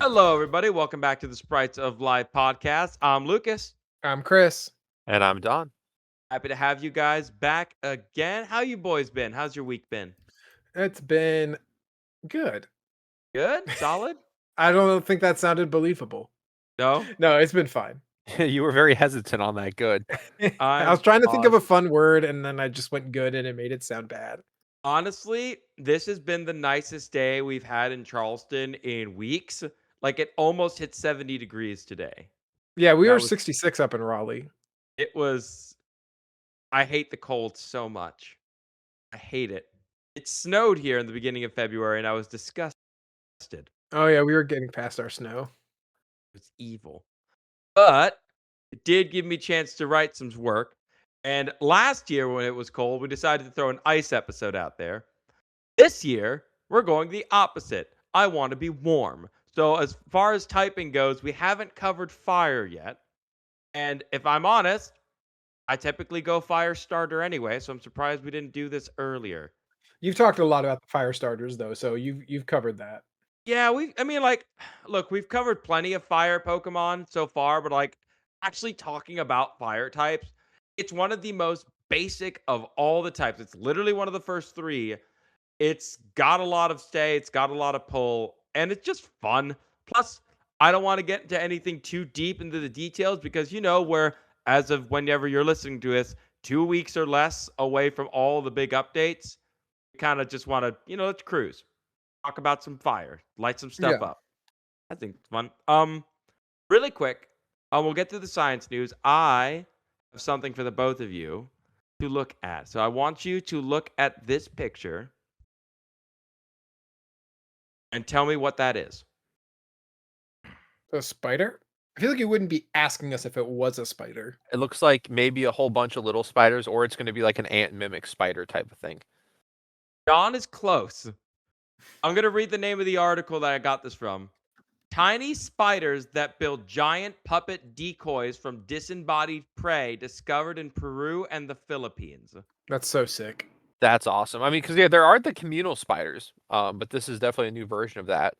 Hello, everybody. Welcome back to the Sprites of Life podcast. I'm Lucas. I'm Chris. And I'm Don. Happy to have you guys back again. How you boys been? How's your week been? It's been good. Good? Solid? I don't think that sounded believable. No? No, it's been fine. You were very hesitant on that. Good. I was trying to think of a fun word and then I just went good and it made it sound bad. Honestly, this has been the nicest day we've had in Charleston in weeks. Like it almost hit 70 degrees today. Yeah, we That were was 66 up in Raleigh. it was I hate the cold so much. I hate it. It snowed here in the beginning of February and I was disgusted. It Oh yeah, we were getting past our snow. was evil. But it did give me a chance to write some work. And last year, when it was cold, we decided to throw an ice episode out there. This year, we're going the opposite. I want to be warm. So, as far as typing goes, we haven't covered fire yet. And if I'm honest, I typically go fire starter anyway. So, I'm surprised we didn't do this earlier. You've talked a lot about the fire starters though, so you've covered that. Yeah, look, we've covered plenty of fire Pokemon so far, but actually talking about fire types, it's one of the most basic of all the types. It's literally one of the first three. It's got a lot of stay, it's got a lot of pull, and it's just fun. Plus, I don't want to get into anything too deep into the details because we're, as of whenever you're listening to this, 2 weeks or less away from all the big updates. We kind of just want to, let's cruise, talk about some fire, light some stuff Yeah. up. I think it's fun. Really quick, we'll get to the science news. I have something for the both of you to look at. So I want you to look at this picture and tell me what that is. A spider? I feel like you wouldn't be asking us if it was a spider. It looks like maybe a whole bunch of little spiders, or it's going to be like an ant mimic spider type of thing. John is close. I'm going to read the name of the article that I got this from. Tiny spiders that build giant puppet decoys from disembodied prey discovered in Peru and the Philippines. That's so sick. That's awesome. I mean, because there are the communal spiders, but this is definitely a new version of that.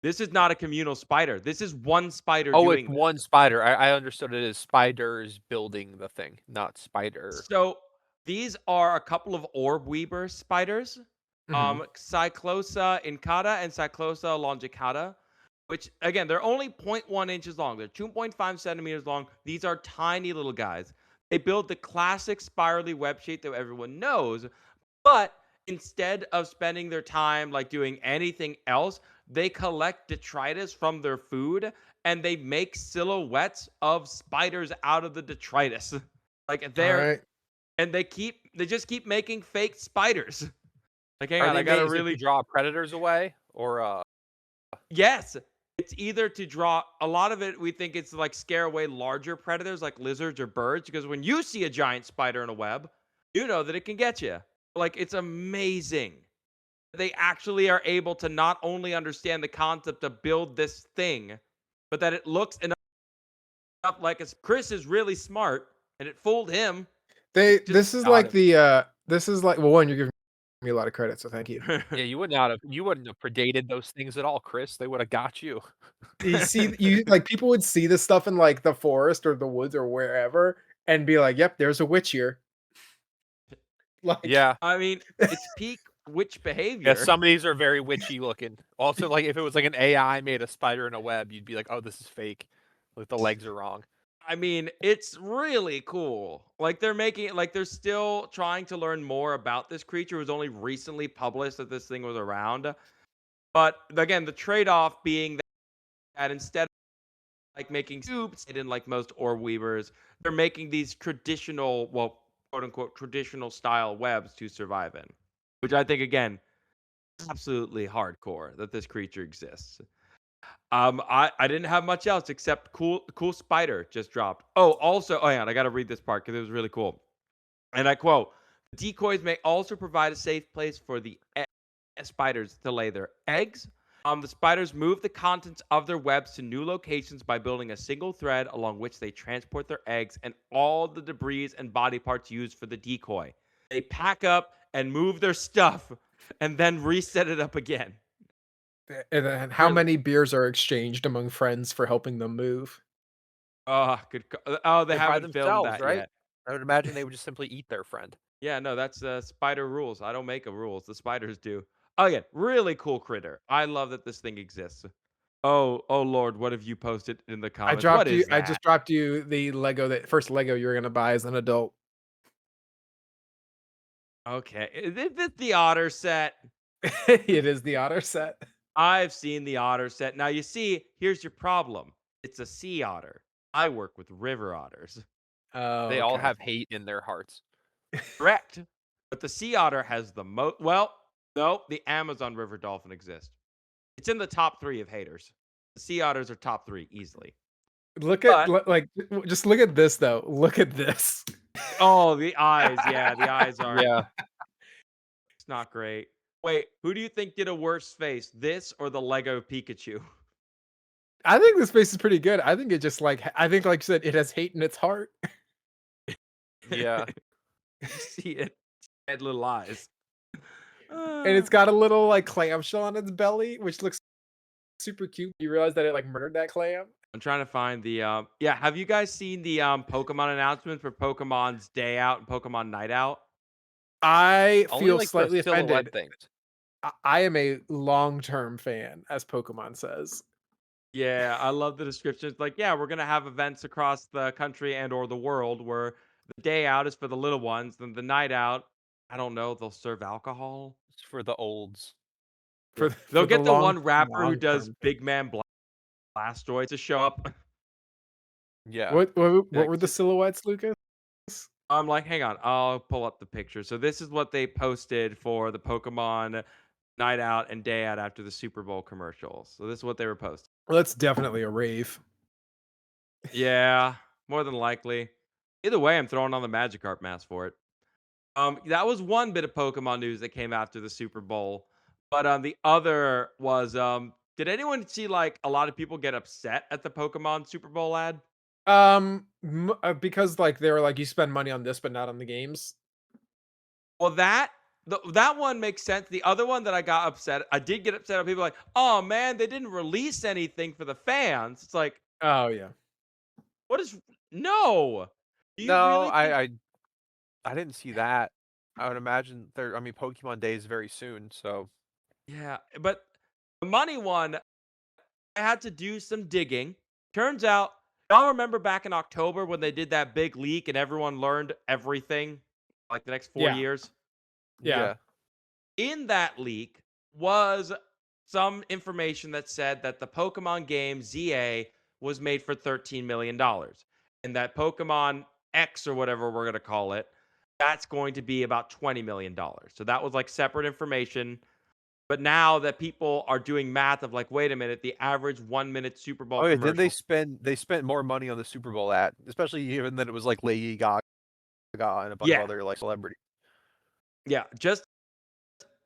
This is not a communal spider. This is one spider Oh, doing it's one spider. I understood it as spiders building the thing, not spider. So these are a couple of orb weaver spiders, Cyclosa incata and Cyclosa longicata, which again they're only 0.1 inches long. They're 2.5 centimeters long. These are tiny little guys. They build the classic spirally web shape that everyone knows, but instead of spending their time like doing anything else, they collect detritus from their food and they make silhouettes of spiders out of the detritus. Like they're All right. and they just keep making fake spiders. Like hang Are on, they I gotta made really to draw predators away, or yes. It's either to draw a lot of it, we think it's like scare away larger predators like lizards or birds, because when you see a giant spider in a web, you know that it can get you. Like it's amazing. They actually are able to not only understand the concept of build this thing, but that it looks enough like Chris is really smart and it fooled him. This is like well, one, you're giving me a lot of credit, so thank you. yeah, you wouldn't have predated those things at all, Chris. They would have got you. You like people would see this stuff in like the forest or the woods or wherever and be like, "Yep, there's a witch here." Like, Yeah. I mean, it's peak witch behavior. Yeah, some of these are very witchy looking. Also, like if it was like an AI made a spider in a web, you'd be like, "Oh, this is fake. Like the legs are wrong." I mean, it's really cool. Like they're making it like they're still trying to learn more about this creature. It was only recently published that this thing was around. But again, the trade-off being that instead of like making scoops, and in like most orb weavers, they're making these traditional, well, quote unquote, traditional style webs to survive in. Which I think again, absolutely hardcore that this creature exists. I didn't have much else except cool spider just dropped. Oh, also, oh yeah, I got to read this part because it was really cool. And I quote: "Decoys may also provide a safe place for the spiders to lay their eggs. The spiders move the contents of their webs to new locations by building a single thread along which they transport their eggs and all the debris and body parts used for the decoy. They pack up and move their stuff and then reset it up again." And then how Really. many beers are exchanged among friends for helping them move? Oh, oh, they They're by haven't filmed themselves, that right? yet. I would imagine they would just simply eat their friend. Yeah, no, that's spider rules. I don't make a rules. The spiders do. Oh yeah, really cool critter. I love that this thing exists. Oh, oh Lord, what have you posted in the comments? What is I that? just dropped you the Lego that first Lego you're gonna buy as an adult. Okay, is it the otter set? It is the otter set. I've seen the otter set. Now you see, here's your problem. It's a sea otter. I work with river otters. Oh, They all okay. have hate in their hearts. Correct. But the sea otter has the most. Well, no, the Amazon river dolphin exists. It's in the top 3 of haters. The sea otters are top 3 easily. Look at But like just look at this though. Look at this. oh, the eyes. Yeah, the eyes are Yeah. it's not great. Wait, who do you think did a worse face? This or the Lego Pikachu? I think this face is pretty good. I think it just like I think like you said, it has hate in its heart. Yeah. You see it. Had little eyes. And Uh, it's got a little like clamshell on its belly, which looks super cute. You realize that it like murdered that clam? I'm trying to find the yeah, have you guys seen the Pokemon announcement for Pokemon's Day Out and Pokemon Night Out? I Only feel like the slightly silhouette offended. things. I am a long-term fan, as Pokemon says. Yeah, I love the description. It's like, yeah, we're gonna have events across the country and or the world where the day out is for the little ones, then the night out, I don't know, they'll serve alcohol. It's for the olds. Yeah. For They'll the get the one rapper who does long-term thing. Big Man Blastoise to show up. Yeah. What were the Next. silhouettes, Lucas? I'm like, hang on, I'll pull up the picture. So this is what they posted for the Pokemon Night Out and Day Out after the Super Bowl commercials. So this is what they were posting. Well, that's definitely a rave. Yeah, more than likely. Either way, I'm throwing on the Magikarp mask for it. That was one bit of Pokemon news that came after the Super Bowl. But the other was did anyone see like a lot of people get upset at the Pokemon Super Bowl ad? Because like they were like you spend money on this but not on the games. Well, that one makes sense. The other one that I did get upset at people like, oh man, they didn't release anything for the fans. It's like, Oh yeah. what is no? Do you No, really think I didn't see that. I would imagine there. I mean, Pokemon Day is very soon, so yeah, but the money one, I had to do some digging. Turns out, y'all remember back in October when they did that big leak and everyone learned everything like the next 4 Yeah. years? Yeah. yeah. In that leak was some information that said that the Pokemon game ZA was made for $13 million and that Pokemon X or whatever we're going to call it, that's going to be about $20 million. So that was like separate information. But now that people are doing math of like, wait a minute, the average 1 minute Super Bowl Oh yeah, did commercial. they spent more money on the Super Bowl ad, especially given that it was like Lady Gaga and a bunch of Yeah. other like celebrities. Yeah. Just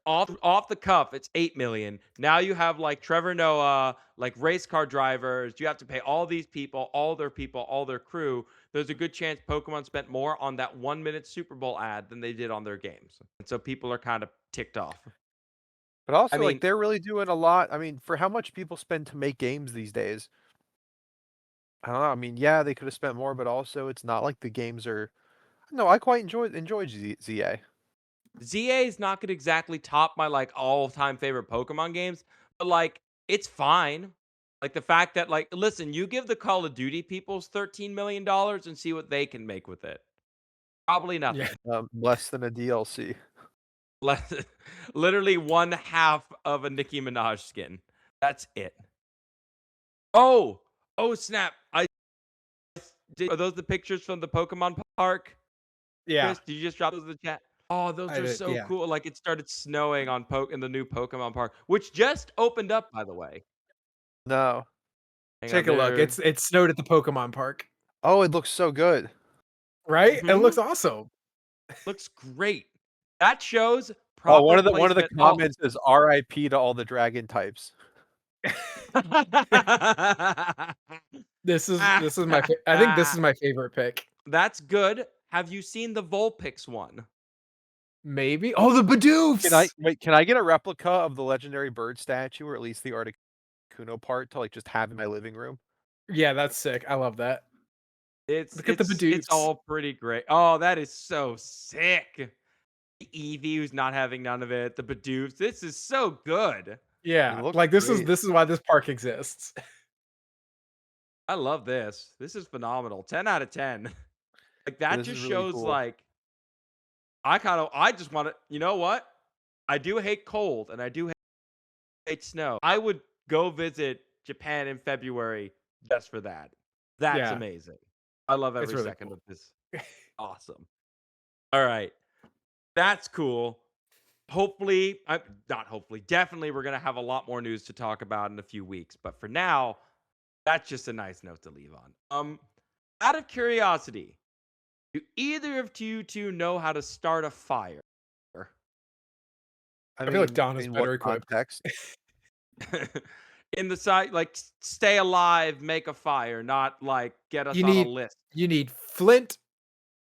off the cuff, it's 8 million. Now you have like Trevor Noah, like race car drivers. You have to pay all these people, all their crew. There's a good chance Pokemon spent more on that 1 minute Super Bowl ad than they did on their games. And so people are kind of ticked off. But I also like mean, they're really doing a lot. I mean, for how much people spend to make games these days. I don't know. I mean, yeah, they could have spent more, but also it's not like the games are. No, I quite enjoyed ZA. ZA is not going to exactly top my like all-time favorite Pokemon games, but like it's fine. Like the fact that like listen, you give the Call of Duty peoples $13 million and see what they can make with it. Probably Yeah. nothing. Less than a DLC. Less, literally one half of a Nicki Minaj skin. That's it. Oh, oh snap! Are those the pictures from the Pokemon Park? Yeah. Chris, did you just drop those in the chat? Oh, those I are did. so Yeah. cool. Like it started snowing on in the new Pokemon Park, which just opened up, by the way. No. Hang on Take a look. there. It snowed at the Pokemon Park, Oh, it looks so good. right? It looks Hmm. awesome. Looks great. That shows Oh, proper one of the placement. Oh. comments is RIP to all the dragon types. This is my I think this is my favorite pick. That's good. Have you seen the Vulpix one? Maybe. Oh, the Can I Bidoofs! wait, can I get a replica of the legendary bird statue, or at least the Articuno part to, like, just have in my living room? Yeah, that's sick. I love that. It's Look at the it's it's Bidoofs. all pretty great. Oh, that is so sick. The Eevee who's not having none of it. The Bidoofs. This is so good. It Yeah, looks like great. this is why this park exists. I love this. This is phenomenal. 10 out of 10. Like that This is just really shows cool. like I just want to, you know what? I do hate cold and I do hate snow. I would go visit Japan in February just for that. That's Yeah, amazing. I love it's every really second cool. of this. Awesome. All right. That's cool. Hopefully, not hopefully, definitely we're going to have a lot more news to talk about in a few weeks, but for now, that's just a nice note to leave on. Out of curiosity, do either of you two know how to start a fire? I I feel like mean, Don is in what better equipped. context? In the side, like stay alive, make a fire, not like get us You on a need list. you need flint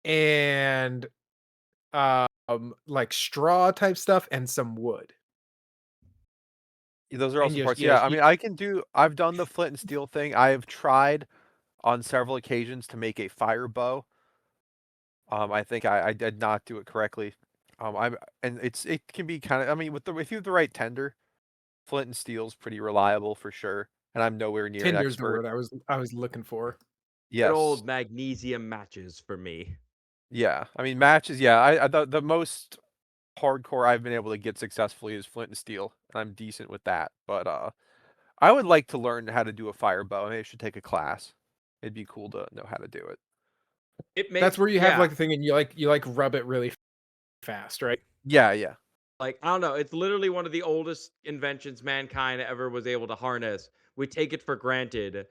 and, like, straw type stuff and some wood. Those are And also parts, yeah, I you mean, I've done the flint and steel thing. I have tried on several occasions to make a fire bow. I think I did not do it correctly. I'm and it can be kinda, I mean, with the if you have the right tender, flint and steel's pretty reliable for sure, and I'm nowhere near an tinder's the expert. word I was looking for. Good Yes. old magnesium matches for me. Yeah. I mean, matches, yeah, I the most hardcore I've been able to get successfully is flint and steel, and I'm decent with that, but, I would like to learn how to do a fire bow. Maybe I should take a class. It'd be cool to know how to do it. It That's makes where you have, yeah, like, the thing and you, like, rub it really fast, right? Yeah, yeah. like I don't know, it's literally one of the oldest inventions mankind ever was able to harness. We take it for granted.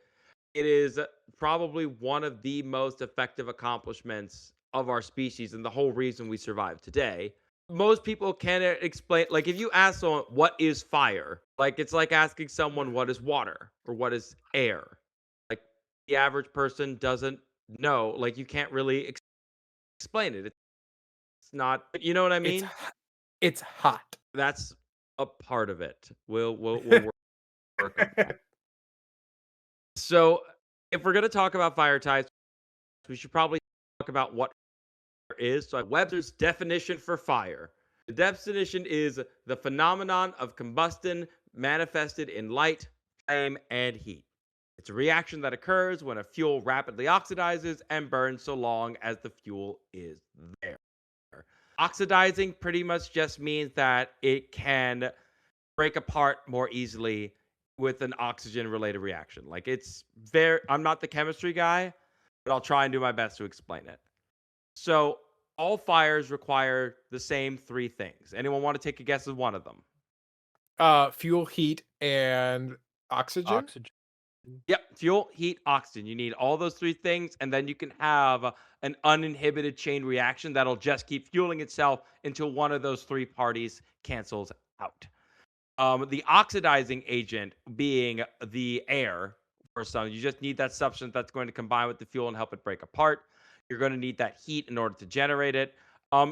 It is probably one of the most effective accomplishments of our species and the whole reason we survive today. Most people can't explain, like, if you ask someone, what is fire? Like, it's like asking someone, what is water or what is air? Like, the average person doesn't know. Like, you can't really explain it. It's not, you know what I It's mean? h it's hot. That's a part of it. We'll work on that. So, if we're going to talk about fire types, we should probably talk about what fire is. So, Webster's definition for fire. The definition is the phenomenon of combustion manifested in light, flame, and heat. It's a reaction that occurs when a fuel rapidly oxidizes and burns so long as the fuel is there. Oxidizing pretty much just means that it can break apart more easily with an oxygen related reaction. Like it's very, I'm not the chemistry guy, but I'll try and do my best to explain it. So, all fires require the same three things. Anyone want to take a guess at one of them? Fuel, heat, and oxygen? Oxygen. Yep, fuel, heat, oxygen. You need all those three things, and then you can have an uninhibited chain reaction that'll just keep fueling itself until one of those three parties cancels out. The oxidizing agent being the air for some. You just need that substance that's going to combine with the fuel and help it break apart. You're going to need that heat in order to generate it.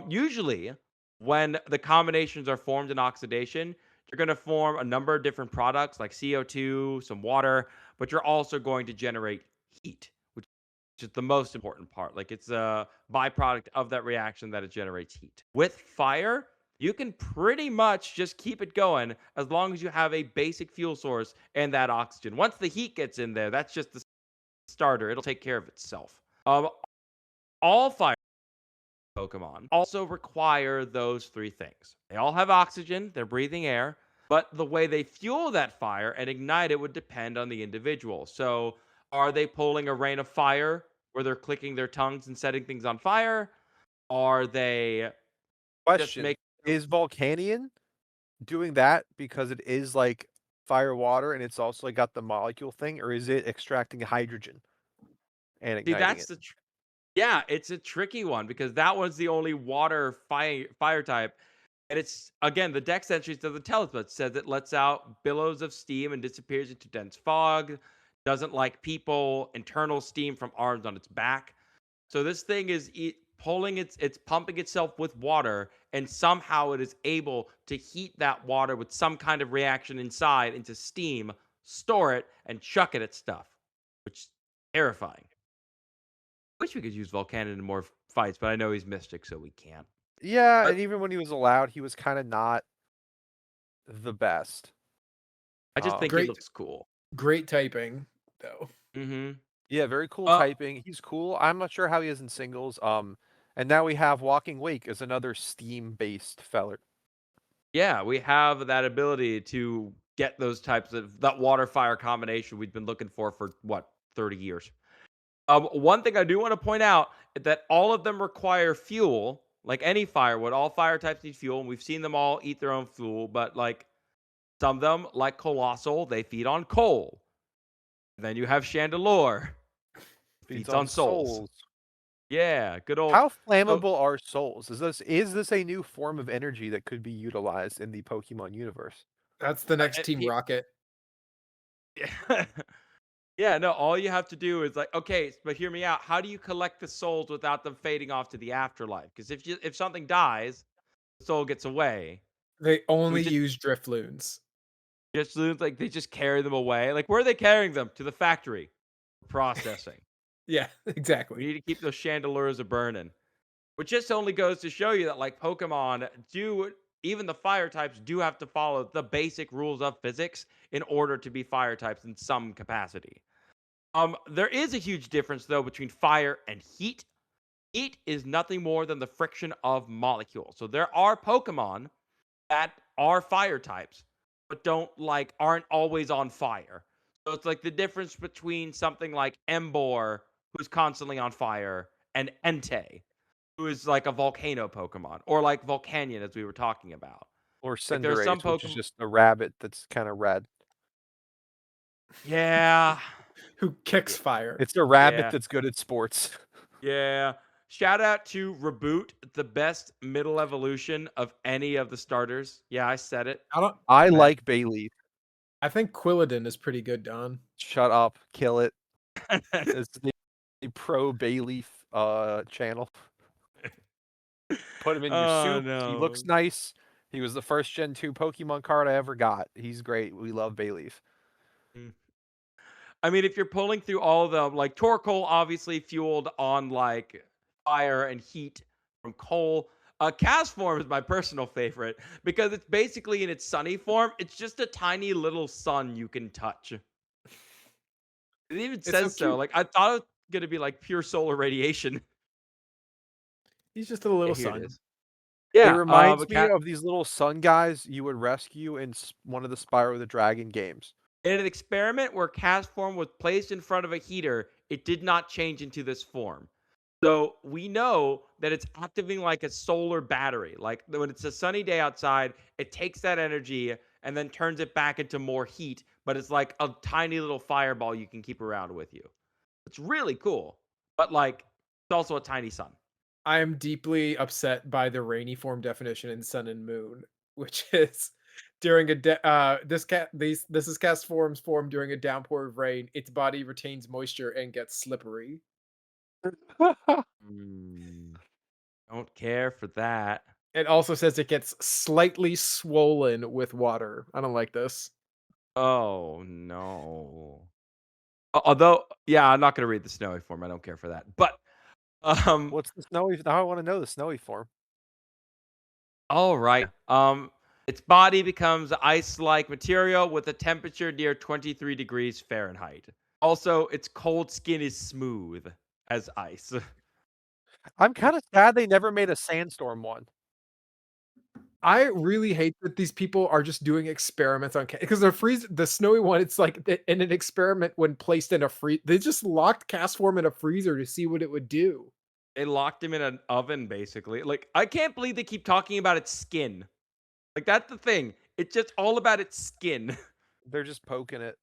Usually, when the combinations are formed in oxidation, you're going to form a number of different products like CO2, some water, but you're also going to generate heat, which is the most important part. Like it's a byproduct of that reaction that it generates heat. With fire, you can pretty much just keep it going as long as you have a basic fuel source and that oxygen. Once the heat gets in there, that's just the starter. It'll take care of itself. All fire Pokemon also require those three things. They all have oxygen, they're breathing air, but the way they fuel that fire and ignite it would depend on the individual. So, are they pulling a rain of fire where they're clicking their tongues and setting things on fire? Are they just Question, making is Volcanion doing that because it is, like, fire water and it's also, like, got the molecule thing, or is it extracting hydrogen and See, igniting that's it? the yeah, it's a tricky one because that was the only water fire type. And it's again, the Dex entries doesn't tell us, but it says it lets out billows of steam and disappears into dense fog. Doesn't like people. Internal steam from arms on its back. So this thing is pulling it's pumping itself with water and somehow it is able to heat that water with some kind of reaction inside into steam, store it, and chuck it at stuff, which is terrifying. Wish we could use Volcanic in more fights, but I know he's Mystic, so we can't. Yeah, But and even when he was allowed, he was kind of not the best. I just think he Great, looks cool. great typing though. Hmm. Yeah, very cool Uh, typing. He's cool. I'm not sure how he is in singles. And now we have Walking Wake as another Steam-based feller. yeah, we have that ability to get those types of that water fire combination we've been looking for what 30 years. One thing I do want to point out is that all of them require fuel, like any fire would. All fire types need fuel, and we've seen them all eat their own fuel. But like some of them, like Colossal, they feed on coal. Then you have Chandelure, Feeds feeds on on souls. souls. Yeah, good old. How So flammable are souls? Is this a new form of energy that could be utilized in the Pokemon universe? That's the next Team he, Rocket. yeah, no. All you have to do is like, okay, but hear me out. How do you collect the souls without them fading off to the afterlife? Because if something dies, the soul gets away. They We only just use Drifloons. Just like they just carry them away. Like where are they carrying them? To the factory. Processing. Yeah, We exactly. need to keep those chandeliers a burning. Which just only goes to show you that like Pokemon do even the fire types do have to follow the basic rules of physics in order to be fire types in some capacity. There is a huge difference though between fire and heat. Heat is nothing more than the friction of molecules. So there are Pokemon that are fire types, but aren't always on fire. So it's like the difference between something like Embor, who's constantly on fire, and Entei, who is like a volcano Pokemon, or like Volcanion, as we were talking about. Or Like there are some Cinderace, which is Pokemon. just a rabbit that's kind of red. Yeah. Who kicks Yeah. fire? It's a rabbit Yeah. that's good at sports. Yeah. Shout out to Reboot, the best middle evolution of any of the starters. Yeah, I said it. I don't. I Best. like Bayleaf. I think Quilladin is pretty good, Don. Shut up, kill it. It's the pro Bayleaf channel. Put him in your Oh soup. He looks no. nice. He was the first Gen 2 Pokemon card I ever got. He's great. We love Bayleaf. Mm. I mean, if you're pulling through all of them, like Torkoal, obviously fueled on like fire and heat from coal. Cast form is my personal favorite because it's basically in its sunny form. It's just a tiny little sun you can touch. It even It's so says so. cute. Like I thought it was gonna be like pure solar radiation. He's just a Yeah, little here it sun. is. It Yeah. reminds But me cat of these little sun guys you would rescue in one of the Spyro the Dragon games. in an experiment where cast form was placed in front of a heater, it did not change into this form. So we know that it's acting like a solar battery. Like when it's a sunny day outside, it takes that energy and then turns it back into more heat, but it's like a tiny little fireball you can keep around with you. It's really cool. But like it's also a tiny sun. I am deeply upset by the rainy form definition in Sun and Moon, which is during this is cast forms formed during a downpour of rain. Its body retains moisture and gets slippery. Mm, don't care for that. It also says it gets slightly swollen with water. I don't like this. Oh no. Although, yeah, I'm not gonna read the snowy form. I don't care for that. But um What's the snowy? Now I want to know the snowy form. all right. Its body becomes ice-like material with a temperature near 23 degrees Fahrenheit. Also, its cold skin is smooth as ice. I'm kind of sad they never made a sandstorm one. I really hate that these people are just doing experiments on because the snowy one. It's like in an experiment when placed in a freeze. They just locked cast form in a freezer to see what it would do. They locked him in an oven, basically. Like, I can't believe they keep talking about its skin. Like, that's the thing. It's just all about its skin. They're just poking it.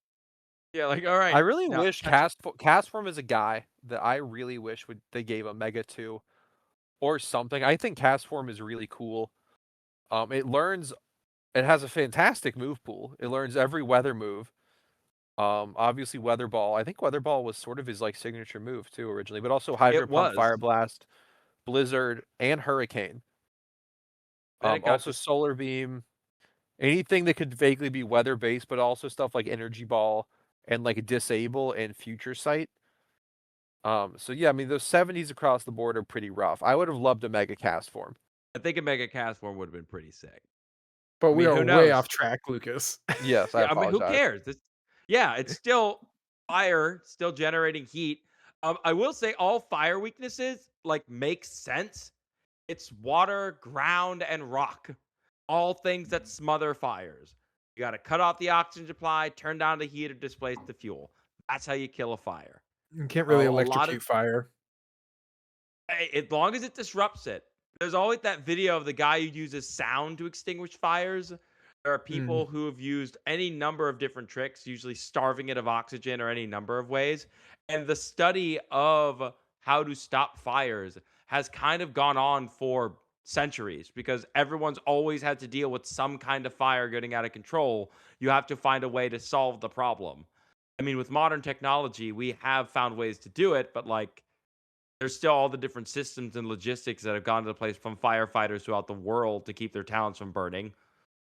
Yeah, like, all I right. really Now, wish touch it. Castform is a guy that I really wish would they gave a Mega to or something. I think Castform is really cool. It has a fantastic move pool. It learns every weather move. Obviously Weather Ball. I Think Weather Ball was sort of his like signature move too originally, but also Hydro It Pump, was. Fire Blast, Blizzard, and Hurricane. Then it got Also this. solar beam, anything that could vaguely be weather based, but also stuff like energy ball and like disable and future sight. So yeah, I mean those 70s across the board are pretty rough. I would have loved a mega cast form. I think a mega cast form would have been pretty sick. But I we mean, are who way knows? off track, Lucas. Yes, I Yeah, I mean, who apologize. cares? Yeah, it's still fire, still generating heat. I will say all fire weaknesses like make sense. It's water, ground, and rock. All things that smother fires. You got to cut off the oxygen supply, turn down the heat, or displace the fuel. That's how you kill a fire. You can't A really lot of electrocute fire. as long as it disrupts it. There's always that video of the guy who uses sound to extinguish fires. There are Mm. people who have used any number of different tricks, usually starving it of oxygen or any number of ways. And the study of how to stop fires has kind of gone on for centuries because everyone's always had to deal with some kind of fire getting out of control. You have to find a way to solve the problem. I mean, with modern technology, we have found ways to do it, but like there's still all the different systems and logistics that have gone into place from firefighters throughout the world to keep their towns from burning.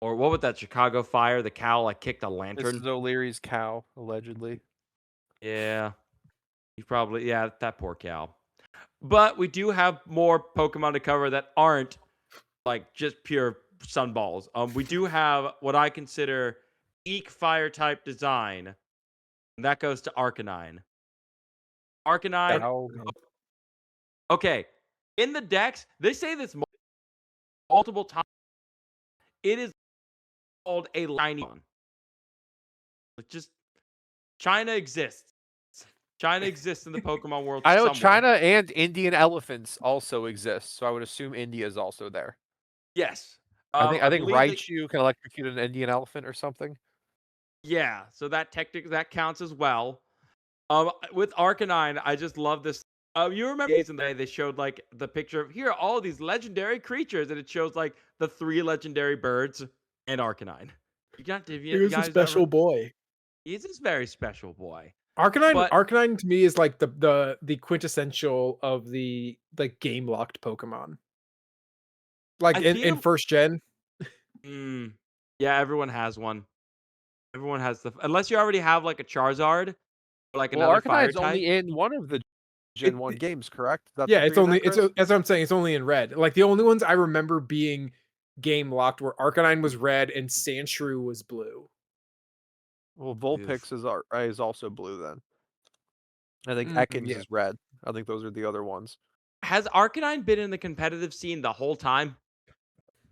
Or what was that Chicago fire? The cow like kicked a This lantern. is O'Leary's cow, allegedly. Yeah, you probably that poor cow. But we do have more Pokemon to cover that aren't like just pure sunballs. We do have what I consider eek fire type design, and that goes to Arcanine. Arcanine, Cow. okay. In the decks, they say this multiple times. It is called a shiny one. Like just China exists. China exists in the Pokemon world I know somewhere. China and Indian elephants also exist, so I would assume India is also there. Yes. I I think believe that. Raichu can electrocute an Indian elephant or something. Yeah. So that that counts as well. With Arcanine, I just love this. You remember days in the day they showed like the picture of here are all these legendary creatures, and it shows like the 3 legendary birds and Arcanine. He You was a guys ever? special boy. He's this very special boy. Arcanine But Arcanine to me is like the quintessential of the like game locked Pokemon. Like I in feel, first gen. mm, yeah, everyone has one. Everyone has unless you already have like a Charizard or like Well, another fire Arcanine's type. only in one of the It, Gen 1 it- games, correct? Is that yeah, the it's figure only that, Chris? that's what I'm saying. It's only in red. Like the only ones I remember being game locked were Arcanine was red and Sandshrew was blue. Well, Oof. Vulpix is also blue then. I think Ekans Yeah. is red. I think those are the other ones. Has Arcanine been in the competitive scene the whole time?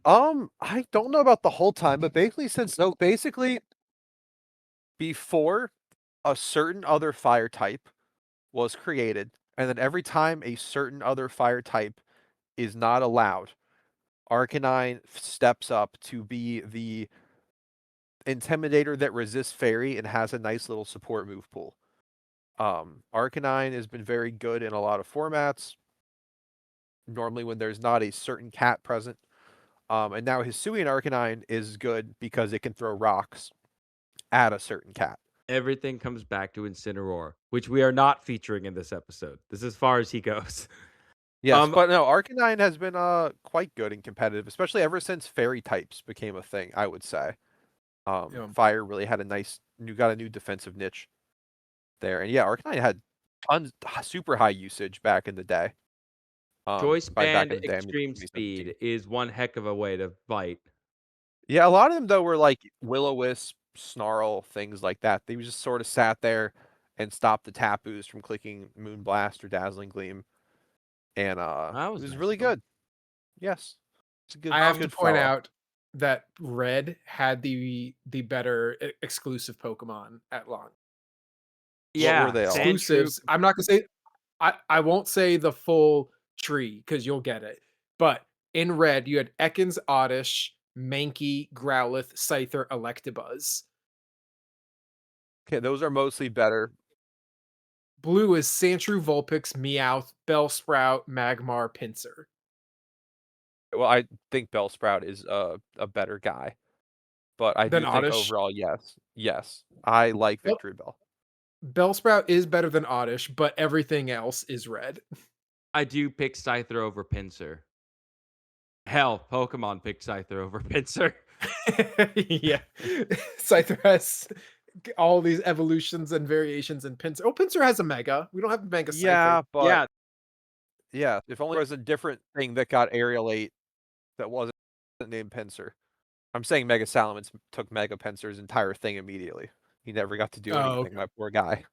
I don't know about the whole time, but basically before a certain other fire type was created, and then every time a certain other fire type is not allowed, Arcanine steps up to be the intimidator that resists fairy and has a nice little support move pool. Arcanine has been very good in a lot of formats, normally when there's not a certain cat present. And now Hisuian Arcanine is good because it can throw rocks at a certain cat. Everything comes back to Incineroar, which we are not featuring in this episode. This is as far as he goes. Yes, Um, but no, Arcanine has been quite good in competitive, especially ever since fairy types became a thing, I would say. Yeah. Fire really had got a new defensive niche there. And yeah, Arcanine had super high usage back in the day. Choice By back Band in the day, I mean Extreme 2017. Speed is one heck of a way to fight. Yeah, a lot of them though were like Will-O-Wisp, Snarl, things like that. They just sort of sat there and stopped the Tapus from clicking Moonblast or Dazzling Gleam, and That it was was nice really of them. good. Yes, it's a I have to good point fellow. out that red had the better exclusive Pokemon at launch. What were Yeah, they all? Sandshrew. Exclusives. I'm not gonna say I won't say the full tree because you'll get it. But in red, you had Ekans, Oddish, Mankey, Growlithe, Scyther, Electabuzz. Okay, those are mostly better. Blue is Sandshrew, Vulpix, Meowth, Bellsprout, Magmar, Pinsir. Well, I think Bellsprout is a better guy, but I Then do think Oddish. overall, yes, I like Bell- Victory Bell. Bellsprout is better than Oddish, but everything else is red. I do pick Scyther over Pinsir. Hell, Pokemon picked Scyther over Pinsir. Yeah. Scyther has all these evolutions and variations in Pinsir. Oh, Pinsir has a Mega. We don't have Mega Scyther. Yeah, but Yeah, yeah, if only there was a different thing that got Aerialate that wasn't named Pinsir. I'm saying Mega Salamence took Mega Pinsir's entire thing immediately. He never got to do Oh, anything, my poor guy.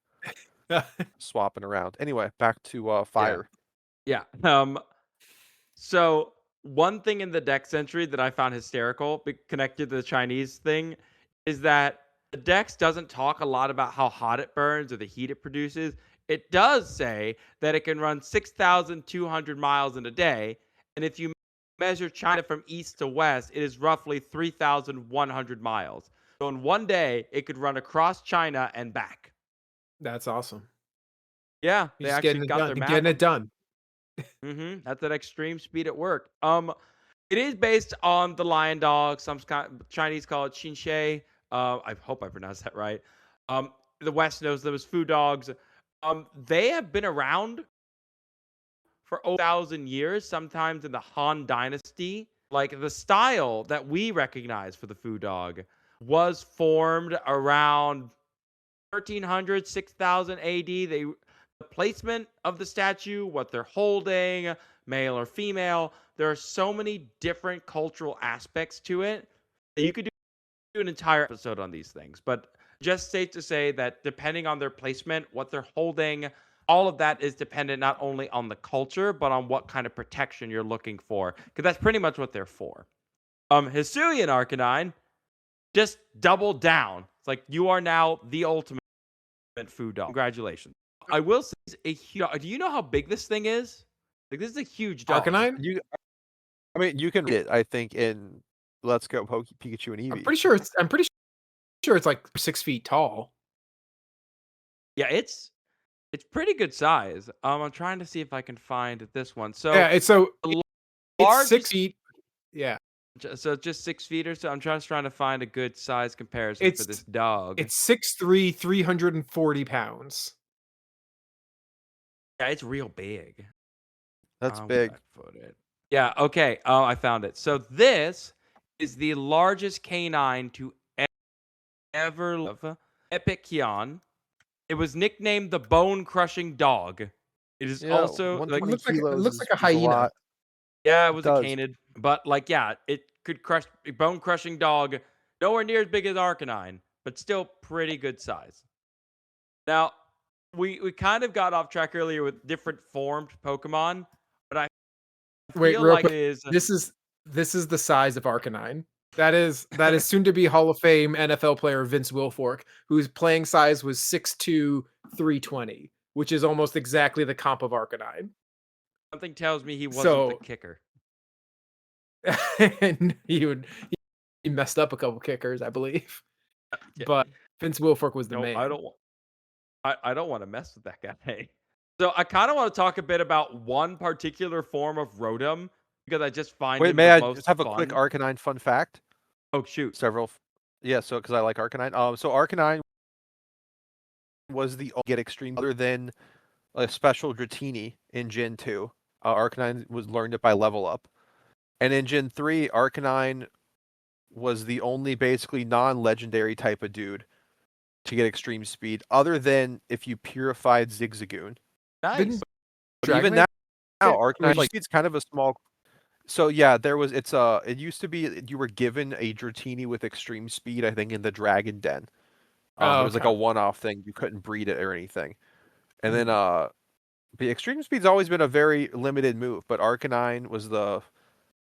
okay. Swapping around. Anyway, back to yeah, fire. yeah. So one thing in the Dex entry that I found hysterical, connected to the Chinese thing, is that the Dex doesn't talk a lot about how hot it burns or the heat it produces. It does say that it can run 6,200 miles in a day, and if you measure China from east to west, it is roughly 3,100 miles. So in one day, it could run across China and back. That's awesome. Yeah, they He's just actually getting it got done. their math Getting on. it done. That's an extreme speed at work. It is based on the lion dog. Some Chinese call it Xinshe. I hope I pronounced that right. The West knows them as foo dogs. They have been around for over 1,000 years, sometimes in the Han Dynasty. Like the style that we recognize for the foo dog was formed around 1300, 6000 AD. The placement of the statue, what they're holding, male or female, there are so many different cultural aspects to it that you could do an entire episode on these things. But just safe to say that depending on their placement, what they're holding, all of that is dependent not only on the culture, but on what kind of protection you're looking for. Because that's pretty much what they're for. Hisuian Arcanine just doubled down. It's like you are now the ultimate food dog. Congratulations. I will say it's a huge. Do you know how big this thing is? Like this is a huge dog. Arcanine? I mean, you can read it, I think, in Let's Go Pikachu and I'm Eevee. pretty sure it's like 6 feet tall. Yeah, it's pretty good size. I'm trying to see if I can find this one. So Yeah, the it's largest, 6 feet. Yeah. so just 6 feet or so. I'm just trying to find a good size comparison for It's this dog. it's 6'3", 340 pounds. Yeah, it's real big. That's Where did big. I put it? Yeah. Okay. Oh, I found it. So this is the largest canine to ever live. Epicyon. It was nicknamed the Bone Crushing Dog. It is Yeah, also like 120 It kilos looks like a is a hyena. lot. yeah, it It was a does. canid, but like yeah, it could crush a bone crushing dog. Nowhere near as big as Arcanine, but still pretty good size. Now, we kind of got off track earlier with different formed Pokemon, but I Wait, feel real like quick. it is This is the size of Arcanine. That is soon to be Hall of Fame NFL player Vince Wilfork, whose playing size was 6'2", 320, which is almost exactly the comp of Arcanine. something tells me he wasn't the So kicker. and he messed up a couple kickers, I believe. Yeah, But Vince Wilfork was the no, man. I don't want to mess with that guy. So I kind of want to talk a bit about one particular form of Rotom because I just find Wait, him may the I just most have a quick fun. Arcanine fun fact? Oh shoot. Several. Yeah, so because I like Arcanine. So Arcanine was the only get extreme other than a special Dratini in Gen 2. Arcanine was learned it by level up. And in Gen 3, Arcanine was the only basically non-legendary type of dude to get extreme speed, other than if you purified Zigzagoon. Nice. Didn't But even Dragonite now, or Arcanine you- like it's kind of a small. So yeah, it used to be you were given a Dratini with extreme speed, I think, in the Dragon Den. Oh, It was like okay. a one-off thing. You couldn't breed it or anything. And then Hmm. the extreme speed's always been a very limited move, but Arcanine was the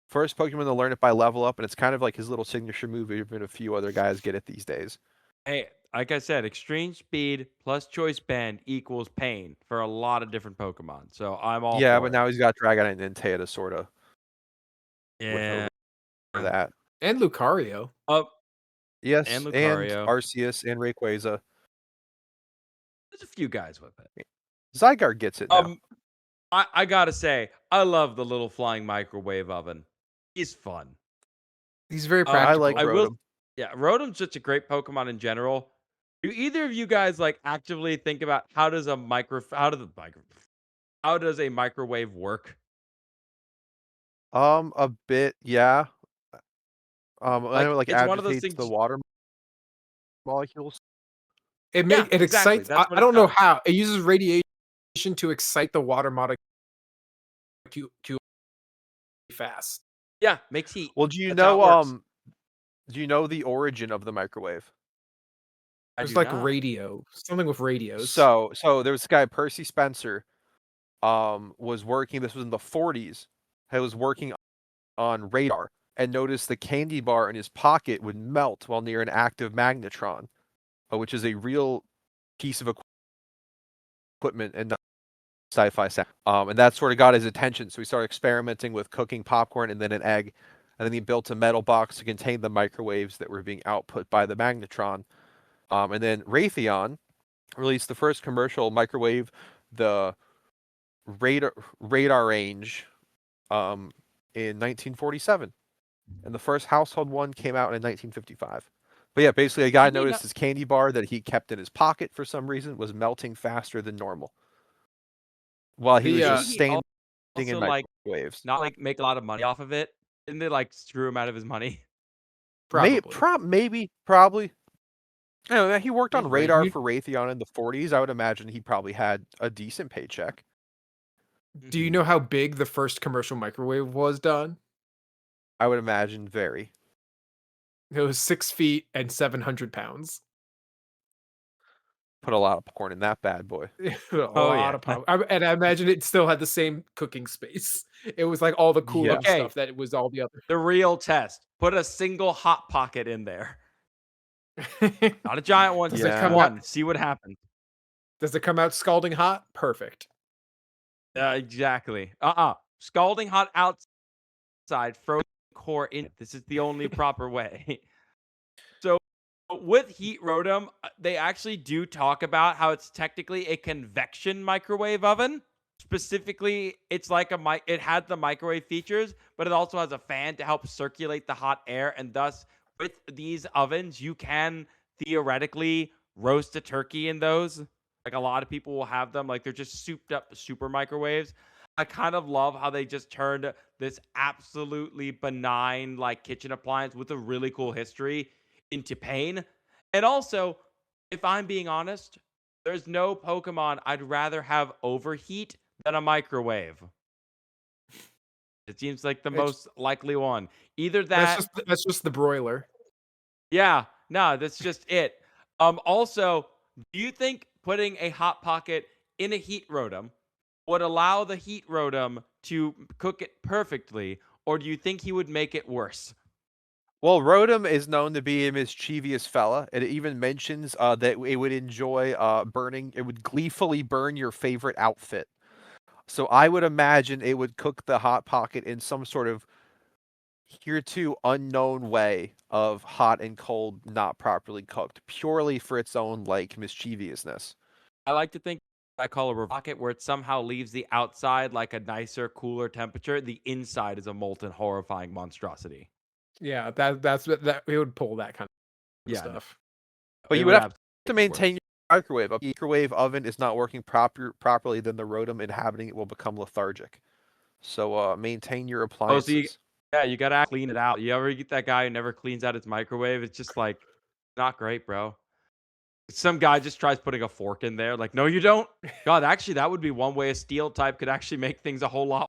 first Pokemon to learn it by level up, and it's kind of like his little signature move. Even a few other guys get it these days. Hey, like I said, extreme speed plus choice band equals pain for a lot of different Pokemon. So I'm all Yeah, for but it. now he's got Dragonite and Entei to sort of whip Yeah. over that. And Lucario. Oh, and Yes, and Lucario. Arceus and Rayquaza. There's a few guys with it. Zygarde gets it now. I gotta say, I love the little flying microwave oven. He's fun. He's very I practical. like I will. Rotom. Yeah, Rotom's such a great Pokemon in general. Do either of you guys like actively think about how does a microwave work? A bit, yeah. I know Like, it, like, it's one of those agitates the things. water molecules. Yeah, It exactly. excites. That's what I it don't know does. how it uses radiation to excite the water molecule fast. Yeah, makes heat. Well, That's how it works. do you know the origin of the microwave? I It was do like not. radio, something with radios. So there was this guy, Percy Spencer, was working. This was in the 40s. He was working on radar and noticed the candy bar in his pocket would melt while near an active magnetron, which is a real piece of equipment in the sci-fi set. And that sort of got his attention. So he started experimenting with cooking popcorn and then an egg. And then he built a metal box to contain the microwaves that were being output by the magnetron. And then Raytheon released the first commercial microwave, the radar range, in 1947, and the first household one came out in 1955. But yeah, basically, a guy Did you know? noticed his candy bar that he kept in his pocket for some reason was melting faster than normal while he was The just Didn't he standing in also, like, microwaves. not, like, make a lot of money off of it? Didn't they, like, screw him out of his money? Probably. Maybe, probably. I don't know, he worked on Just random. radar for Raytheon in the 40s. I would imagine he probably had a decent paycheck. Do you Mhm. know how big the first commercial microwave was done? I would imagine very. It was 6 feet and 700 pounds. Put a lot of popcorn in that bad boy. A Oh, lot yeah. of power. And I imagine it still had the same cooking space. It was like all the Yeah. cooling Okay, stuff that it was all the other. the real test. Put a single hot pocket in there. Not a giant one, Does it just Yeah. come out one. See what happens. does it come out scalding hot? Perfect. Exactly. Scalding hot outside, frozen core in. This is the only proper way. So with heat rotom, they actually do talk about how it's technically a convection microwave oven. Specifically, it's like it had the microwave features, but it also has a fan to help circulate the hot air, and thus with these ovens, you can theoretically roast a turkey in those. Like a lot of people will have them, like they're just souped up super microwaves. I kind of love how they just turned this absolutely benign like kitchen appliance with a really cool history into pain. And also, if I'm being honest, there's no Pokemon I'd rather have overheat than a microwave. It seems like the It's most likely one. Either that, that's just the broiler. yeah, no, that's just it. Also, do you think putting a hot pocket in a heat rotom would allow the heat rotom to cook it perfectly, or do you think he would make it worse? Well, Rotom is known to be a mischievous fella. It even mentions that it would enjoy burning. It would gleefully burn your favorite outfit. So I would imagine it would cook the hot pocket in some sort of hereto unknown way of hot and cold, not properly cooked, purely for its own like mischievousness. I like to think I call a rocket where it somehow leaves the outside like a nicer, cooler temperature. The inside is a molten, horrifying monstrosity. Yeah, that's what that we would pull that kind of Yeah, no, stuff. But it you would would have absolutely to make it worse. maintain your microwave. A microwave oven is not working properly, then the Rotom inhabiting it will become lethargic. So maintain your Oh, so appliances. yeah, you gotta clean it out. You ever get that guy who never cleans out his microwave? It's just like not great, bro. Some guy just tries putting a fork in there. Like, no, you don't. God, actually, that would be one way a steel type could actually make things a whole lot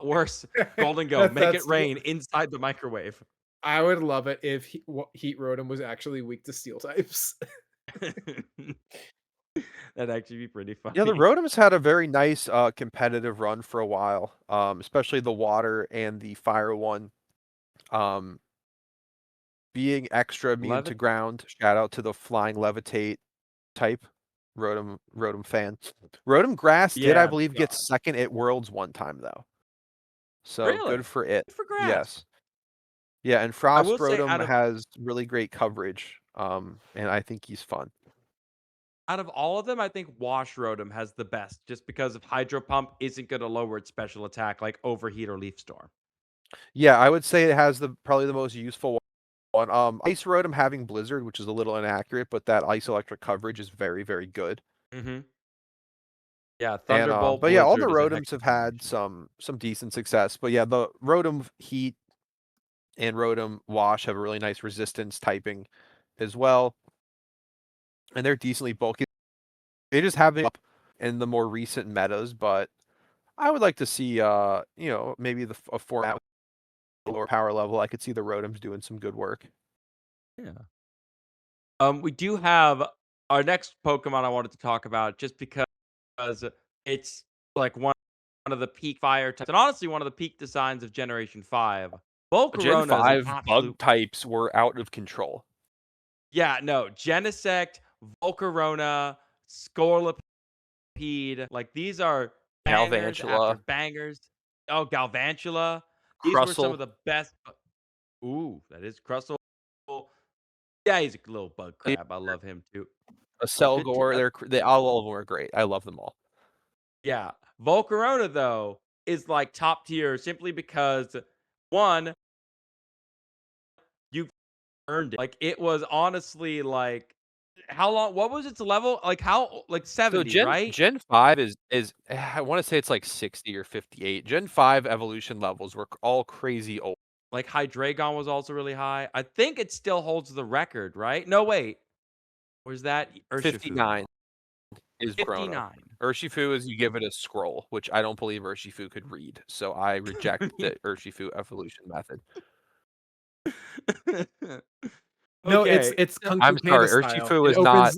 worse. Golden Go, make it That's rain inside the microwave. I would love it if Heat Rotom was actually weak to steel types. That'd actually be pretty Yeah, the funny. Rotoms had a very nice competitive run for a while, especially the water and the fire one. Um, being extra immune Levitt. to ground. Shout out to the flying levitate type Rotom fan. Rotom Grass did, I Yeah, believe, get God. second at Worlds one time though. So good Really? for it. Good for grass. Yes. Yeah, and I Frost will say Rotom has really great coverage. And I think he's fun. out of all of them, I think Wash Rotom has the best, just because of Hydro Pump isn't going to lower its special attack like Overheat or Leaf Storm. Yeah, I would say it has the probably the most useful one. Ice Rotom having Blizzard, which is a little inaccurate, but that Ice Electric coverage is very, very good. Hmm. Yeah, And Thunderbolt but yeah, all the Blizzard is a heck Rotoms of have a name. had some decent success. But yeah, the Rotom Heat and Rotom Wash have a really nice resistance typing as well, and they're decently bulky. They just haven't up in the more recent metas, but I would like to see maybe a format with a lower power level. I could see the Rotoms doing some good work. Yeah. We do have our next Pokemon I wanted to talk about just because it's like one of the peak fire types, and honestly one of the peak designs of Generation 5. Gen Volcarona is an 5 bug absolute types were out of control. yeah, no, Genesect, Volcarona, Scorpede, like these are bangers after Galvantula, bangers. Oh, Galvantula. These were some Crustle, of the best. Ooh, that is Crustle. Yeah, he's a little bug crab. I love him too. a A bit too, Selgor. All of them are great. I love them all. yeah. Volcarona though is like top tier simply because one, you earned it. Like it was honestly like how long what was its level? Like how like So 70, right? Gen 5 is I want to say it's like 60 or 58. Gen 5 evolution levels were all crazy old. Like Hydreigon was also really high. I think it still holds the record, right? No, wait. Where's that? Urshifu 59 now. is Corona. 59. Urshifu is you give it a scroll, which I don't believe Urshifu could read. So I reject the Urshifu evolution method. No, Okay. it's So Kung Fu I'm Panda sorry, style. Urshifu is not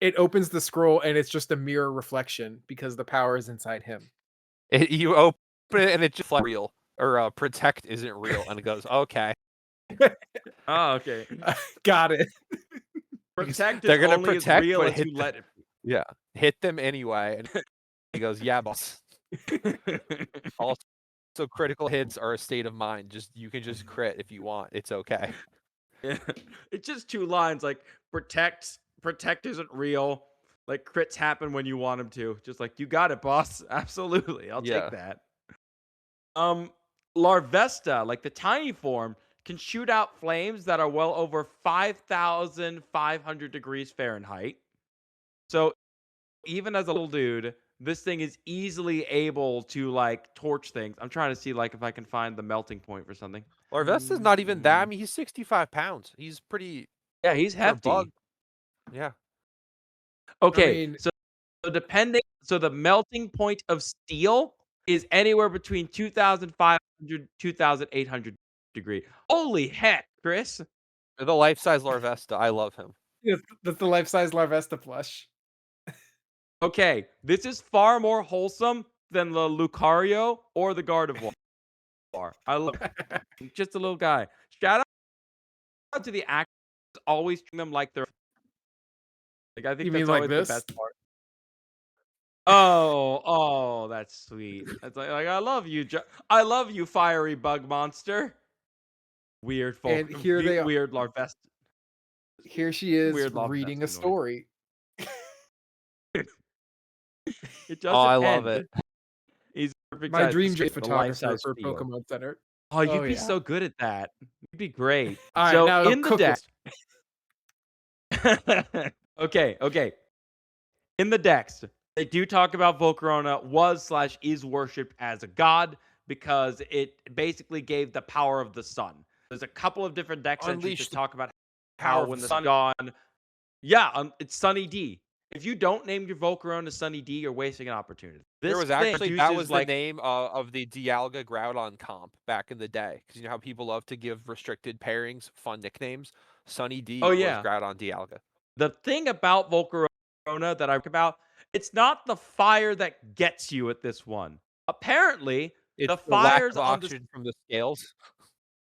It opens the scroll and it's just a mirror reflection because the power is inside him. you open it and it's just like real. Or protect isn't real. And it goes, okay. oh, okay. Got it. Protect is They're gonna only as protect, real but as you let it yeah. Hit them anyway. And he goes, yeah, boss. be. Also critical hits are a state of mind. You can just crit if you want. It's okay. Yeah. It's just two lines like protect isn't real. Like crits happen when you want them to. Just like you got it, boss. Absolutely. I'll take Yeah. that. Um Larvesta, like the tiny form, can shoot out flames that are well over 5,500 degrees Fahrenheit. So even as a little dude, this thing is easily able to like torch things. I'm trying to see like if I can find the melting point for something. Larvesta's not even that. I mean, he's 65 pounds. He's pretty Yeah, he's for a bug. hefty. Yeah. I Okay, mean, so the melting point of steel is anywhere between 2,500 2,800 degree. Holy heck, Chris. The life-size Larvesta. I love him. that's the life-size Larvesta plush. Okay, this is far more wholesome than the Lucario or the Gardevoir. I love him. Just a little guy. Shout out to the actors always treating them like they're like I think You mean that's like always the this? best part. Oh, that's sweet. It's like I love you, fiery bug monster. Weird folk, And here they are. weird Larvest, Here she is weird reading a Larvesta noise. story. It Oh, doesn't I love end. it. He's perfect My size, dream the life photographer size for field. Pokemon Center. Oh, Oh you'd be yeah. so good at that. You'd be great. All right, So now in the cook deck, this. okay. In the decks, they do talk about Volcarona was/is worshipped as a god because it basically gave the power of the sun. There's a couple of different deck entries Unleash that the talk about power how of when the the sun. sun's gone, yeah, it's Sunny D. If you don't name your Volcarona Sunny D, you're wasting an opportunity. There This was thing actually that produces was the like, name of the Dialga Groudon comp back in the day. Because you know how people love to give restricted pairings fun nicknames. Sunny oh D was yeah, Groudon Dialga. the thing about Volcarona that I talk about, it's not the fire that gets you at this one. Apparently, It's the the lack fires of on this. oxygen from the scales.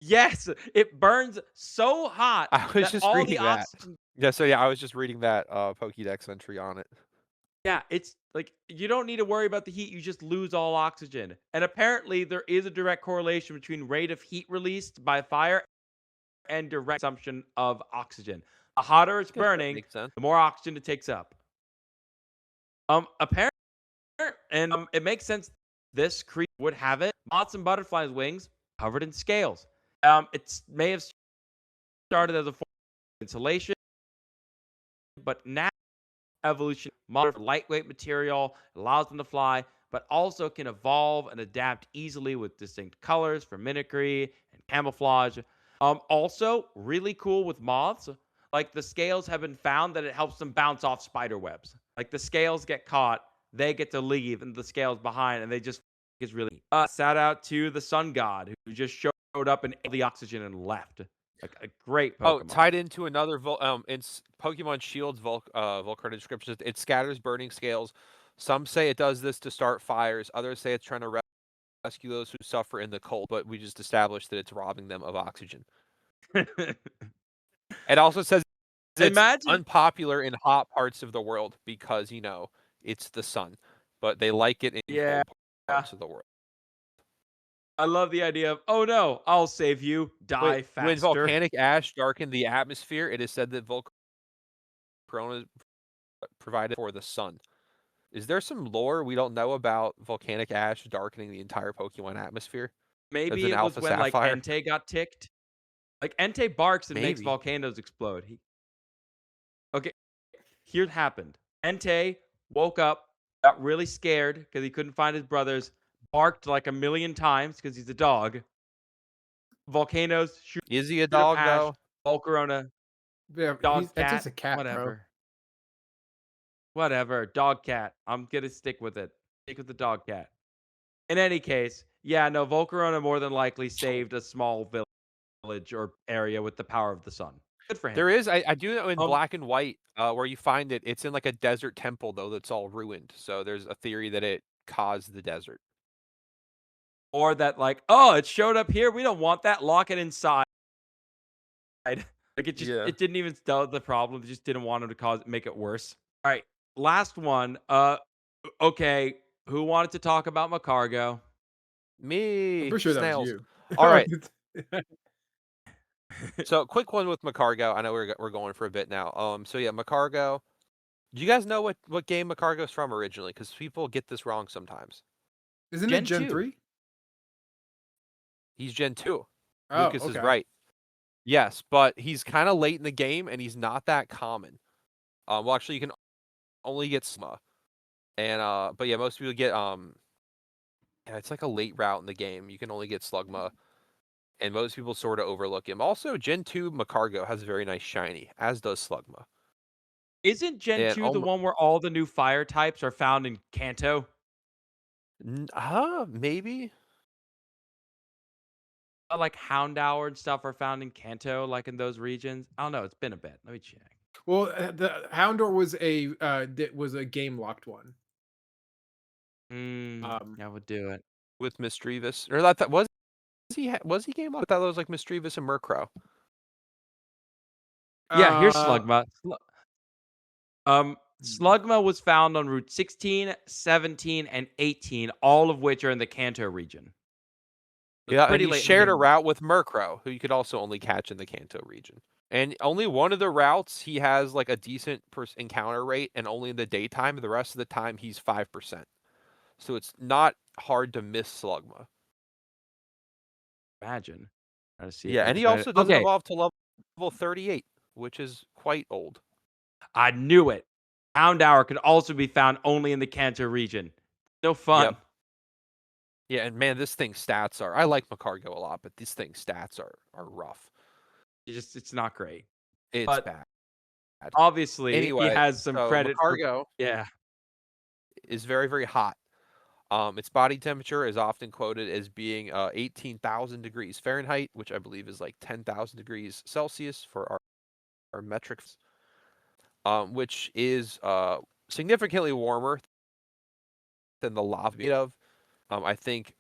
Yes, it burns so hot I was that just all the reading that. oxygen. Yeah, so yeah, I was just reading that Pokédex entry on it. Yeah, it's like you don't need to worry about the heat, you just lose all oxygen. And apparently, there is a direct correlation between rate of heat released by fire and direct consumption of oxygen. The hotter it's Guess that burning, makes sense. the more oxygen it takes up. Apparently, and it makes sense this creature would have it. Moths and butterflies' wings covered in scales. It may have started as a form of insulation, but now evolution, modern lightweight material, allows them to fly, but also can evolve and adapt easily with distinct colors for mimicry and camouflage. Also, really cool with moths. Like the scales have been found that it helps them bounce off spider webs. Like the scales get caught, they get to leave, and the scales behind, and they just is really. Shout out to the sun god who just showed up and ate the oxygen and left. Like a great Oh, Pokemon. tied into another it's Pokemon Shield's Volcanic description. It scatters burning scales. Some say it does this to start fires. Others say it's trying to rescue those who suffer in the cold. But we just established that it's robbing them of oxygen. It also says it's Imagine, unpopular in hot parts of the world because it's the sun, but they like it in yeah. cold parts of the world. I love the idea of, oh no, I'll save you, die When faster. volcanic ash darkened the atmosphere, it is said that Volcrona provided for the sun. Is there some lore we don't know about volcanic ash darkening the entire Pokemon atmosphere? As Maybe an it was Alpha when like Sapphire? Entei got ticked. Like Entei barks and makes Maybe. volcanoes explode. Okay, here it happened. Entei woke up, got really scared because he couldn't find his brothers, barked like a million times because he's a dog. Volcanoes shoot Is he a up dog, ash, though? Volcarona, Yeah, dog, that's cat, just a cat, bro. whatever, dog, cat. I'm gonna stick with it. Stick with the dog, cat. In any case, yeah, no, Volcarona more than likely saved a small village or area with the power of the sun. Good for him. There is. I do know in Um, Black and White, where you find it. It's in like a desert temple though that's all ruined. So there's a theory that it caused the desert. or that like, oh, it showed up here. We don't want that. Lock it inside. Like Yeah. it didn't even solve the problem. It just didn't want him to make it worse. All right, last one. Okay, who wanted to talk about Macargo? I'm Me, pretty sure that was snails. you. All right. So quick one with Macargo. I know we're going for a bit now. So yeah, Macargo. Do you guys know what game Macargo's from originally? Because people get this wrong sometimes. Isn't it Gen Gen 2. 3? He's Gen 2. Oh, Lucas is okay. right. Yes, but he's kind of late in the game, and he's not that common. Well, actually, you can only get Slugma, and but yeah, most people get yeah, it's like a late route in the game. You can only get Slugma, and most people sort of overlook him. Also, Gen 2 Macargo has a very nice shiny, as does Slugma. Isn't Gen And 2 the one where all the new fire types are found in Kanto? maybe. Like Houndour and stuff are found in Kanto, like in those regions. I don't know. It's been a bit. Let me check. Well, the Houndour was a game locked one. I would do it. With Misdreavus, or that was he game locked? I thought it was like Misdreavus and Murkrow. Yeah, here's Uh, Slugma. Slugma was found on Route 16, 17, and 18, all of which are in the Kanto region. It's Yeah, and pretty he late in the shared a game. route with Murkrow, who you could also only catch in the Kanto region. And only one of the routes he has like a decent encounter rate, and only in the daytime. The rest of the time he's 5%. So it's not hard to miss Slugma. Imagine. Trying to see if Yeah, I and can he find it. also doesn't Okay, evolve to level 38, which is quite old. I knew it. Houndour could also be found only in the Kanto region. No fun. Yep. Yeah, and man, this thing's stats are. I like Macargo a lot, but this thing's stats are rough. It's not great. It's But bad. obviously, he Anyway, has some so credit for. Macargo Yeah. is very, very hot. Its body temperature is often quoted as being 18,000 degrees Fahrenheit, which I believe is like 10,000 degrees Celsius for our metrics, which is significantly warmer than the lava made of. I think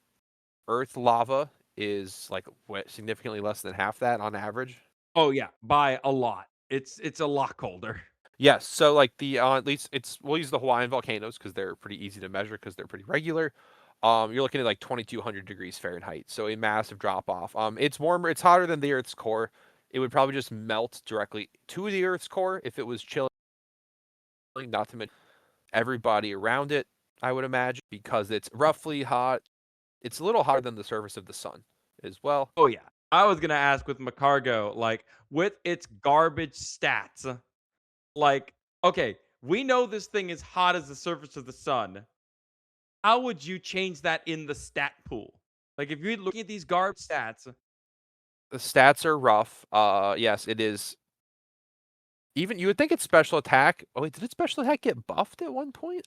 Earth lava is like significantly less than half that on average. Oh yeah, by a lot. It's a lot colder. Yes, so like the at least we'll use the Hawaiian volcanoes because they're pretty easy to measure because they're pretty regular. You're looking at like 2,200 degrees Fahrenheit, so a massive drop off. It's warmer, it's hotter than the Earth's core. It would probably just melt directly to the Earth's core if it was chilling. Not to mention everybody around it, I would imagine, because it's roughly hot. It's a little hotter than the surface of the sun as well. Oh yeah. I was gonna ask with Macargo, like with its garbage stats, like okay, we know this thing is hot as the surface of the sun. How would you change that in the stat pool? Like if you're looking at these guard stats, The stats are rough. Yes, it is. Even you would think it's special attack. Oh wait, did its special attack get buffed at one point?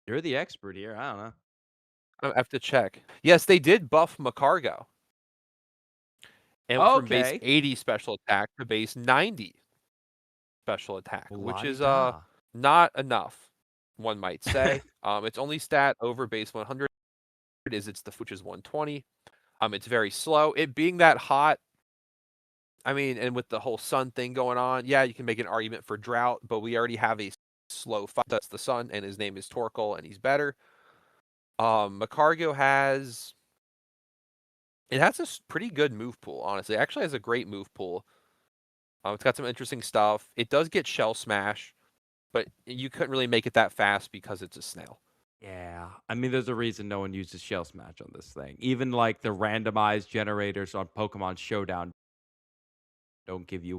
you're the expert here. I don't know. I have to check. Yes, they did buff Macargo. And went from base Okay. 80 special attack to base 90 special attack, which is La-di-da. not enough, one might say. Its only stat over base 100 is which is 120. It's very slow. It being that hot, I mean, and with the whole sun thing going on, yeah, you can make an argument for drought, but we already have a slow fight. That's the sun, and his name is Torkoal, and he's better. Macargo has a pretty good move pool, honestly. It actually has a great move pool. It's got some interesting stuff. It does get Shell Smash, but you couldn't really make it that fast because it's a snail. Yeah. I mean, there's a reason no one uses Shell Smash on this thing. Even like the randomized generators on Pokemon Showdown don't give you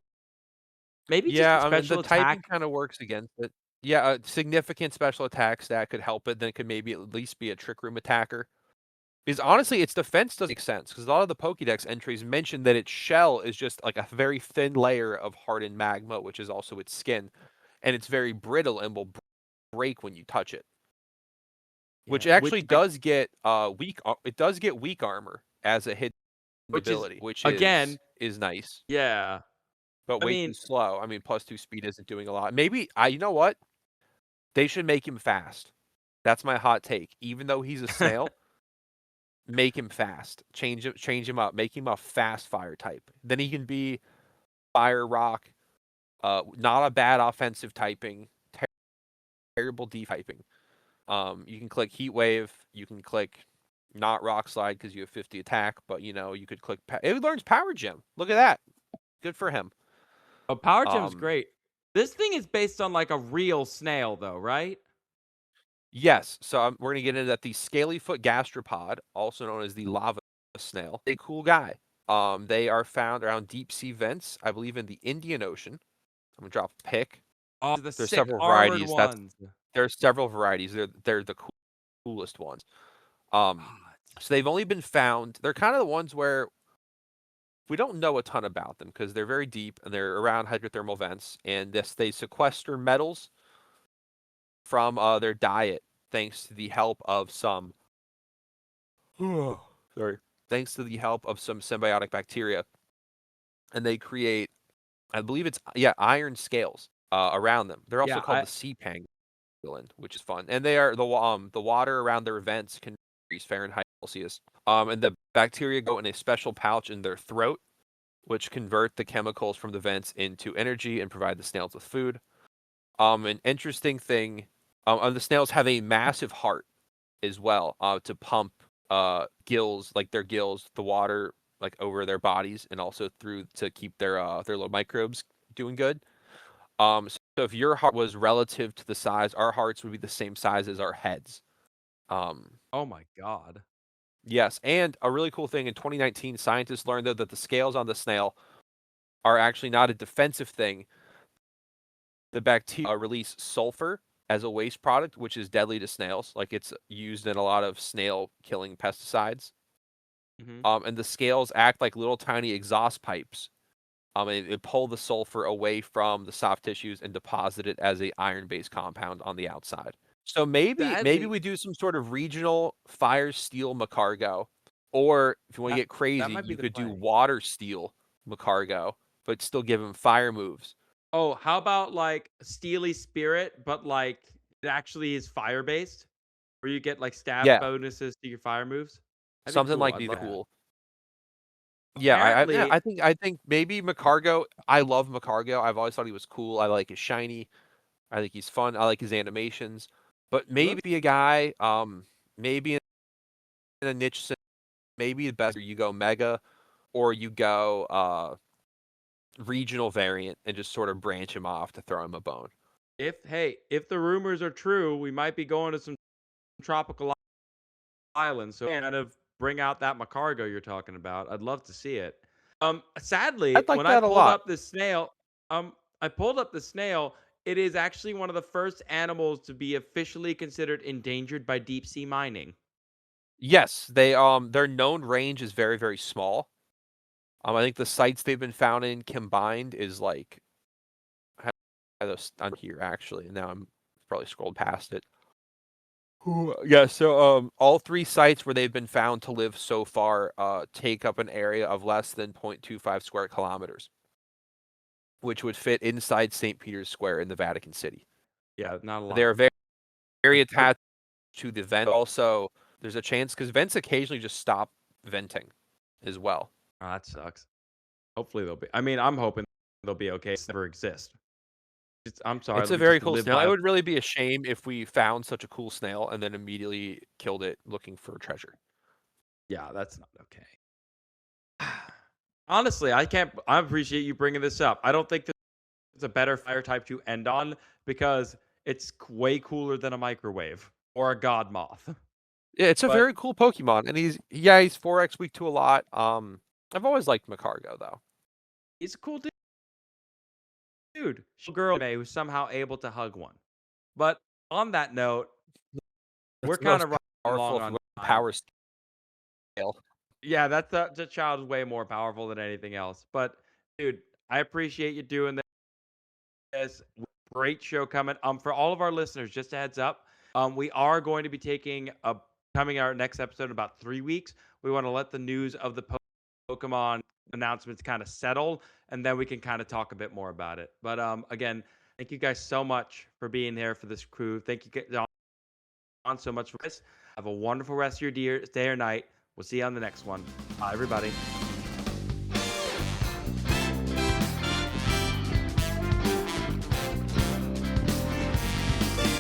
maybe just a Yeah, the special typing attack. kind of works against it. Yeah, a significant special attack stat could help it. Then it could maybe at least be a Trick Room attacker. Because honestly, its defense doesn't make sense because a lot of the Pokédex entries mention that its shell is just like a very thin layer of hardened magma, which is also its skin, and it's very brittle and will break when you touch it. Which Yeah. actually does get it does get weak armor as a hidden Which is ability, which again, is nice, yeah. but I way too mean, slow. I mean, +2 speed isn't doing a lot. Maybe you know what? They should make him fast. That's my hot take. Even though he's a snail, make him fast. Change him up. Make him a fast fire type. Then he can be fire rock. Not a bad offensive typing. Terrible D typing. You can click heat wave. You can click not rock slide because you have 50 attack. But you could click. It learns power gem. Look at that. Good for him. oh, Power Gem's Um, great. This thing is based on like a real snail, though, right? yes. So we're gonna get into that. The scalyfoot gastropod, also known as the lava snail, a cool guy. They are found around deep sea vents, I believe, in the Indian Ocean. I'm gonna drop a pic. Oh, the There's sick several armored varieties. ones. There's several varieties. They're the coolest ones. Um, so they've only been found. They're kind of the ones where we don't know a ton about them because they're very deep and they're around hydrothermal vents, and they sequester metals from their diet thanks to the help of some sorry, thanks to the help of some symbiotic bacteria, and they create, I believe it's iron scales around them. They're also Yeah, called the sea pangolin, which is fun, and they are the water around their vents can increase Fahrenheit Celsius. And the bacteria go in a special pouch in their throat, which convert the chemicals from the vents into energy and provide the snails with food. An interesting thing, the snails have a massive heart as well to pump gills, like their gills, the water like over their bodies and also through to keep their little microbes doing good. So if your heart was relative to the size, our hearts would be the same size as our heads. oh my god. Yes, and a really cool thing in 2019, scientists learned though that the scales on the snail are actually not a defensive thing. The bacteria release sulfur as a waste product, which is deadly to snails. Like it's used in a lot of snail killing pesticides. Mhm. And the scales act like little tiny exhaust pipes. And it pull the sulfur away from the soft tissues and deposit it as a iron-based compound on the outside. So maybe Sadly, we do some sort of regional fire steel Macargo, or if you want to that get that crazy, might be you the could do play. water steel Macargo, but still give him fire moves. Oh, how about like Steely Spirit, but like it actually is fire based, where you get like stab Yeah, bonuses to your fire moves? That'd be something cool. like I'd be love that. cool. Yeah, Apparently, I think maybe Macargo. I love Macargo. I've always thought he was cool. I like his shiny. I think he's fun. I like his animations. But he looks maybe a guy, maybe in a niche, maybe the best you go mega, or you go regional variant and just sort of branch him off to throw him a bone. if the rumors are true, we might be going to some tropical islands. So kind of bring out that Macargo you're talking about. I'd love to see it. Sadly, I'd like when I that a pulled lot. up this snail, I pulled up the snail. it is actually one of the first animals to be officially considered endangered by deep sea mining. Yes, their known range is very, very small. I think the sites they've been found in combined is like I'm here actually, and now I'm probably scrolled past it. Yeah, so all 3 sites where they've been found to live so far take up an area of less than 0.25 square kilometers, which would fit inside St. Peter's Square in the Vatican City. Yeah, not a lot. They're very, very attached to the vent. Also, there's a chance because vents occasionally just stop venting as well. Oh, that sucks. Hopefully they'll be. I mean, I'm hoping they'll be okay. It's never exist. I'm sorry. It's a We very just cool live snail. by. It would really be a shame if we found such a cool snail and then immediately killed it looking for treasure. Yeah, that's not okay. Honestly, I can't. I appreciate you bringing this up. I don't think there's a better fire type to end on because it's way cooler than a microwave or a god moth. Yeah, it's a But very cool Pokemon, and he's 4x weak to a lot. I've always liked Macargo though. he's a cool dude. Girl who's somehow able to hug one. But on that note, we're That's the kind most of running powerful long on time. power scale. Yeah, that's the child is way more powerful than anything else. But dude, I appreciate you doing this. Great show coming. For all of our listeners, just a heads up. We are going to be coming our next episode in about 3 weeks. We want to let the news of the Pokemon announcements kind of settle, and then we can kind of talk a bit more about it. But again, thank you guys so much for being here for this crew. Thank you John so much for this. Have a wonderful rest of your day or night. We'll see you on the next one. Bye, everybody.